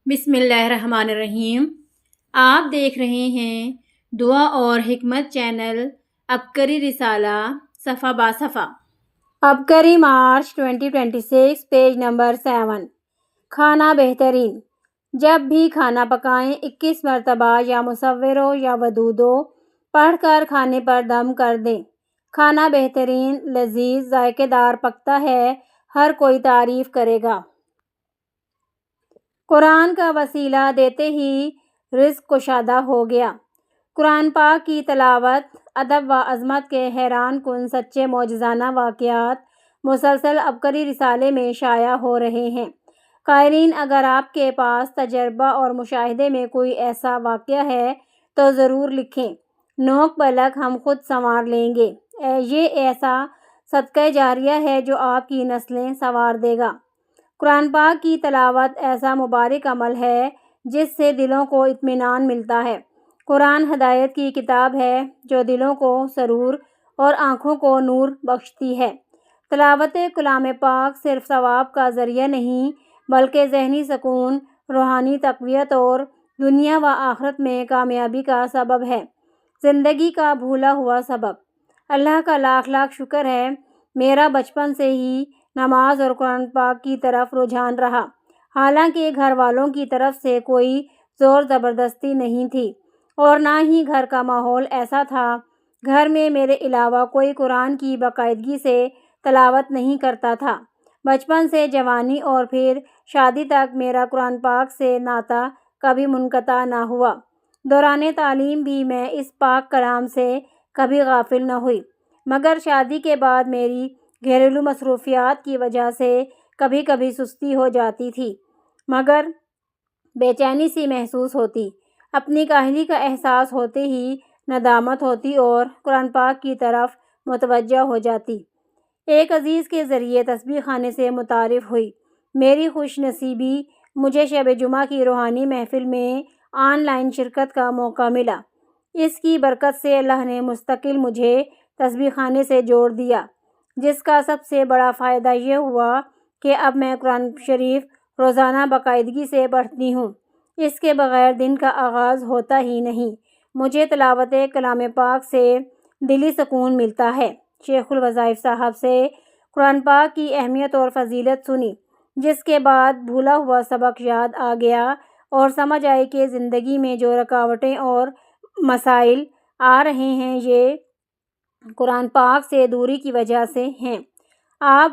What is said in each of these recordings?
بسم اللہ الرحمن الرحیم۔ آپ دیکھ رہے ہیں دعا اور حکمت چینل عبقری رسالہ صفحہ با صفحہ۔ عبقری مارچ 2026 پیج نمبر 7۔ کھانا بہترین۔ جب بھی کھانا پکائیں 21 مرتبہ یا مصورو یا ودودو پڑھ کر کھانے پر دم کر دیں۔ کھانا بہترین، لذیذ، ذائقہ دار پکتا ہے، ہر کوئی تعریف کرے گا۔ قرآن کا وسیلہ دیتے ہی رزق کشادہ ہو گیا۔ قرآن پاک کی تلاوت، ادب و عظمت کے حیران کن سچے معجزانہ واقعات مسلسل عبقری رسالے میں شائع ہو رہے ہیں۔ قارئین، اگر آپ کے پاس تجربہ اور مشاہدے میں کوئی ایسا واقعہ ہے تو ضرور لکھیں۔ نوک بلک ہم خود سنوار لیں گے۔ یہ ایسا صدقہ جاریہ ہے جو آپ کی نسلیں سنوار دے گا۔ قرآن پاک کی تلاوت ایسا مبارک عمل ہے جس سے دلوں کو اطمینان ملتا ہے۔ قرآن ہدایت کی کتاب ہے جو دلوں کو سرور اور آنکھوں کو نور بخشتی ہے۔ تلاوت کلام پاک صرف ثواب کا ذریعہ نہیں بلکہ ذہنی سکون، روحانی تقویت اور دنیا و آخرت میں کامیابی کا سبب ہے، زندگی کا بھولا ہوا سبق۔ اللہ کا لاکھ لاکھ شکر ہے، میرا بچپن سے ہی نماز اور قرآن پاک کی طرف رجحان رہا، حالانکہ گھر والوں کی طرف سے کوئی زور زبردستی نہیں تھی اور نہ ہی گھر کا ماحول ایسا تھا۔ گھر میں میرے علاوہ کوئی قرآن کی باقاعدگی سے تلاوت نہیں کرتا تھا۔ بچپن سے جوانی اور پھر شادی تک میرا قرآن پاک سے ناطہ کبھی منقطع نہ ہوا۔ دوران تعلیم بھی میں اس پاک کلام سے کبھی غافل نہ ہوئی، مگر شادی کے بعد میری گھریلو مصروفیات کی وجہ سے کبھی کبھی سستی ہو جاتی تھی، مگر بے چینی سی محسوس ہوتی، اپنی کاہلی کا احساس ہوتے ہی ندامت ہوتی اور قرآن پاک کی طرف متوجہ ہو جاتی۔ ایک عزیز کے ذریعے تسبیح خانے سے متعارف ہوئی۔ میری خوش نصیبی مجھے شب جمعہ کی روحانی محفل میں آن لائن شرکت کا موقع ملا۔ اس کی برکت سے اللہ نے مستقل مجھے تسبیح خانے سے جوڑ دیا، جس کا سب سے بڑا فائدہ یہ ہوا کہ اب میں قرآن شریف روزانہ باقاعدگی سے پڑھتی ہوں۔ اس کے بغیر دن کا آغاز ہوتا ہی نہیں۔ مجھے تلاوت کلام پاک سے دلی سکون ملتا ہے۔ شیخ الوظائف صاحب سے قرآن پاک کی اہمیت اور فضیلت سنی، جس کے بعد بھولا ہوا سبق یاد آ گیا اور سمجھ آئی کہ زندگی میں جو رکاوٹیں اور مسائل آ رہے ہیں یہ قرآن پاک سے دوری کی وجہ سے ہیں۔ اب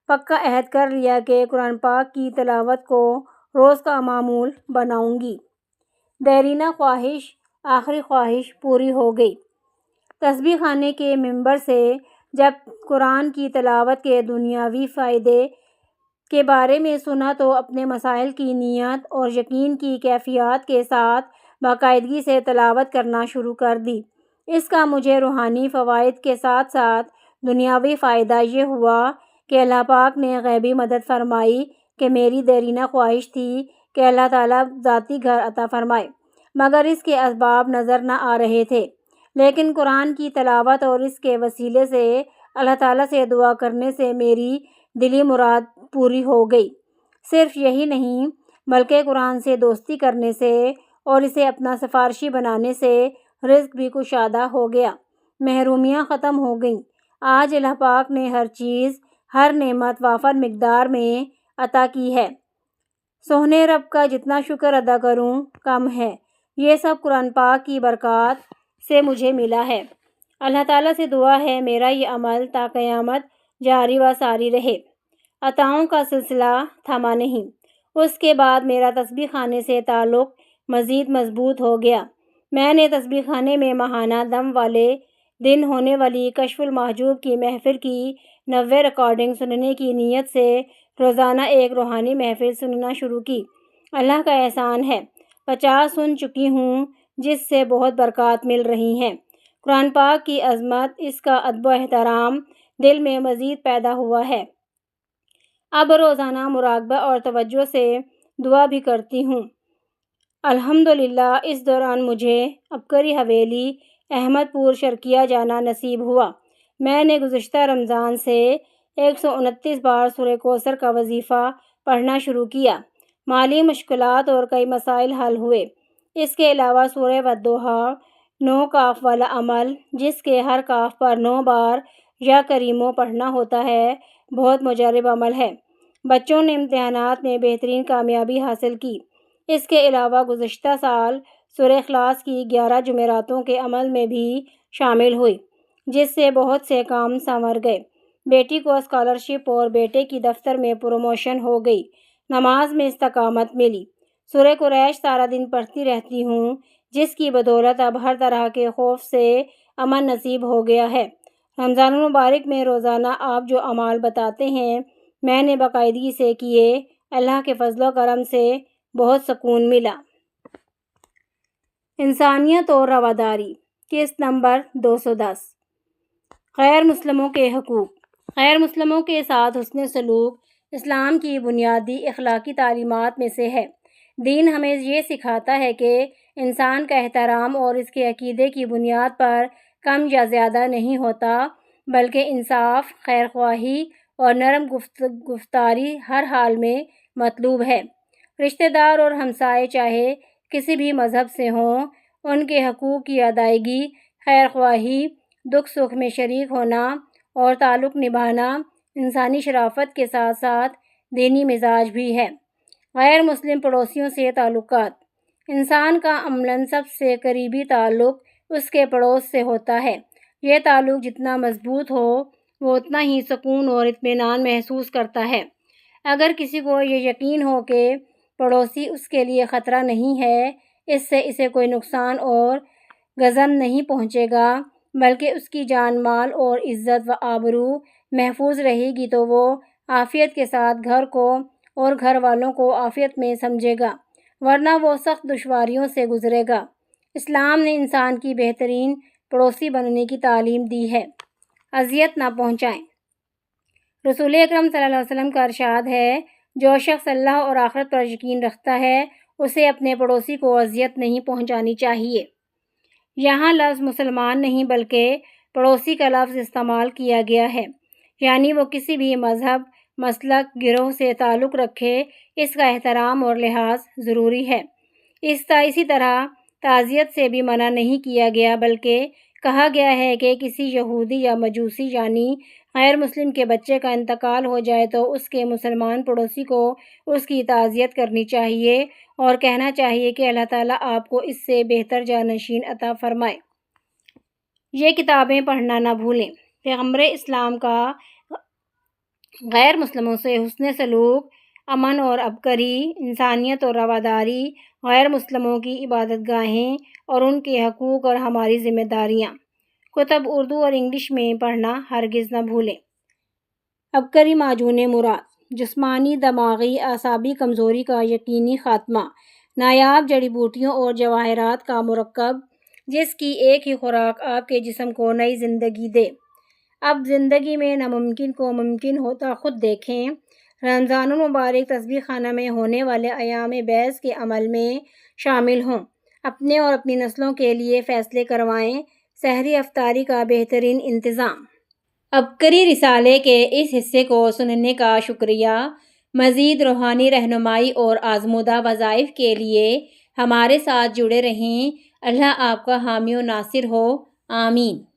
پکا عہد کر لیا کہ قرآن پاک کی تلاوت کو روز کا معمول بناؤں گی۔ دیرینہ خواہش، آخری خواہش پوری ہو گئی۔ تسبیح خانے کے منبر سے جب قرآن کی تلاوت کے دنیاوی فائدے کے بارے میں سنا تو اپنے مسائل کی نیت اور یقین کی کیفیات کے ساتھ باقاعدگی سے تلاوت کرنا شروع کر دی۔ اس کا مجھے روحانی فوائد کے ساتھ ساتھ دنیاوی فائدہ یہ ہوا کہ اللہ پاک نے غیبی مدد فرمائی کہ میری دیرینہ خواہش تھی کہ اللہ تعالیٰ ذاتی گھر عطا فرمائے، مگر اس کے اسباب نظر نہ آ رہے تھے۔ لیکن قرآن کی تلاوت اور اس کے وسیلے سے اللہ تعالیٰ سے دعا کرنے سے میری دلی مراد پوری ہو گئی۔ صرف یہی نہیں بلکہ قرآن سے دوستی کرنے سے اور اسے اپنا سفارشی بنانے سے رزق بھی کشادہ ہو گیا، محرومیاں ختم ہو گئیں۔ آج اللہ پاک نے ہر چیز، ہر نعمت وافر مقدار میں عطا کی ہے۔ سوہنے رب کا جتنا شکر ادا کروں کم ہے۔ یہ سب قرآن پاک کی برکات سے مجھے ملا ہے۔ اللہ تعالیٰ سے دعا ہے میرا یہ عمل تا قیامت جاری و ساری رہے۔ عطاؤں کا سلسلہ تھما نہیں۔ اس کے بعد میرا تسبیح خانے سے تعلق مزید مضبوط ہو گیا۔ میں نے تسبیح خانے میں ماہانہ دم والے دن ہونے والی کشف المحجوب کی محفل کی 90 ریکارڈنگ سننے کی نیت سے روزانہ ایک روحانی محفل سننا شروع کی۔ اللہ کا احسان ہے، 50 سن چکی ہوں، جس سے بہت برکات مل رہی ہیں۔ قرآن پاک کی عظمت، اس کا ادب و احترام دل میں مزید پیدا ہوا ہے۔ اب روزانہ مراقبہ اور توجہ سے دعا بھی کرتی ہوں۔ الحمدللہ اس دوران مجھے عبقری حویلی احمد پور شرقیہ جانا نصیب ہوا۔ میں نے گزشتہ رمضان سے 129 بار سورہ کوثر کا وظیفہ پڑھنا شروع کیا۔ مالی مشکلات اور کئی مسائل حل ہوئے۔ اس کے علاوہ سورہ والضحیٰ 9 کاف والا عمل، جس کے ہر کاف پر 9 بار یا کریموں پڑھنا ہوتا ہے، بہت مجرب عمل ہے۔ بچوں نے امتحانات میں بہترین کامیابی حاصل کی۔ اس کے علاوہ گزشتہ سال سورہ اخلاص کی 11 جمعراتوں کے عمل میں بھی شامل ہوئی، جس سے بہت سے کام سنور گئے۔ بیٹی کو اسکالرشپ اور بیٹے کی دفتر میں پروموشن ہو گئی۔ نماز میں استقامت ملی۔ سورہ قریش سارا دن پڑھتی رہتی ہوں، جس کی بدولت اب ہر طرح کے خوف سے امن نصیب ہو گیا ہے۔ رمضان المبارک میں روزانہ آپ جو اعمال بتاتے ہیں، میں نے باقاعدگی سے کیے۔ اللہ کے فضل و کرم سے بہت سکون ملا۔ انسانیت اور رواداری۔ قسط نمبر 210۔ غیر مسلموں کے حقوق۔ غیر مسلموں کے ساتھ حسن سلوک اسلام کی بنیادی اخلاقی تعلیمات میں سے ہے۔ دین ہمیں یہ سکھاتا ہے کہ انسان کا احترام اور اس کے عقیدے کی بنیاد پر کم یا زیادہ نہیں ہوتا، بلکہ انصاف، خیر خواہی اور نرم گفتاری ہر حال میں مطلوب ہے۔ رشتہ دار اور ہمسائے چاہے کسی بھی مذہب سے ہوں، ان کے حقوق کی ادائیگی، خیر خواہی، دکھ سکھ میں شریک ہونا اور تعلق نبھانا انسانی شرافت کے ساتھ ساتھ دینی مزاج بھی ہے۔ غیر مسلم پڑوسیوں سے تعلقات۔ انسان کا عملاً سب سے قریبی تعلق اس کے پڑوس سے ہوتا ہے۔ یہ تعلق جتنا مضبوط ہو، وہ اتنا ہی سکون اور اطمینان محسوس کرتا ہے۔ اگر کسی کو یہ یقین ہو کہ پڑوسی اس کے لیے خطرہ نہیں ہے، اس سے اسے کوئی نقصان اور غضب نہیں پہنچے گا، بلکہ اس کی جان مال اور عزت و آبرو محفوظ رہے گی، تو وہ عافیت کے ساتھ گھر کو اور گھر والوں کو عافیت میں سمجھے گا، ورنہ وہ سخت دشواریوں سے گزرے گا۔ اسلام نے انسان کی بہترین پڑوسی بننے کی تعلیم دی ہے۔ اذیت نہ پہنچائیں۔ رسول اکرم صلی اللہ علیہ وسلم کا ارشاد ہے، جو شخص اللہ اور آخرت پر یقین رکھتا ہے، اسے اپنے پڑوسی کو اذیت نہیں پہنچانی چاہیے۔ یہاں لفظ مسلمان نہیں بلکہ پڑوسی کا لفظ استعمال کیا گیا ہے، یعنی وہ کسی بھی مذہب، مسلک، گروہ سے تعلق رکھے، اس کا احترام اور لحاظ ضروری ہے۔ اسی طرح تعزیت سے بھی منع نہیں کیا گیا، بلکہ کہا گیا ہے کہ کسی یہودی یا مجوسی یعنی غیر مسلم کے بچے کا انتقال ہو جائے تو اس کے مسلمان پڑوسی کو اس کی تعزیت کرنی چاہیے اور کہنا چاہیے کہ اللہ تعالیٰ آپ کو اس سے بہتر جانشین عطا فرمائے۔ یہ کتابیں پڑھنا نہ بھولیں۔ پیغمبر اسلام کا غیر مسلموں سے حسن سلوک، امن اور عبقری، انسانیت اور رواداری، غیر مسلموں کی عبادت گاہیں اور ان کے حقوق اور ہماری ذمہ داریاں۔ کتب اردو اور انگلش میں پڑھنا ہرگز نہ بھولیں۔ عبقری معجون مراد۔ جسمانی، دماغی، اعصابی کمزوری کا یقینی خاتمہ۔ نایاب جڑی بوٹیوں اور جواہرات کا مرکب، جس کی ایک ہی خوراک آپ کے جسم کو نئی زندگی دے۔ اب زندگی میں ناممکن کو ممکن ہوتا خود دیکھیں۔ رمضان المبارک تسبیح خانہ میں ہونے والے ایام بیض کے عمل میں شامل ہوں۔ اپنے اور اپنی نسلوں کے لیے فیصلے کروائیں۔ سحری افطاری کا بہترین انتظام۔ عبقری رسالے کے اس حصے کو سننے کا شکریہ۔ مزید روحانی رہنمائی اور آزمودہ وظائف کے لیے ہمارے ساتھ جڑے رہیں۔ اللہ آپ کا حامی و ناصر ہو۔ آمین۔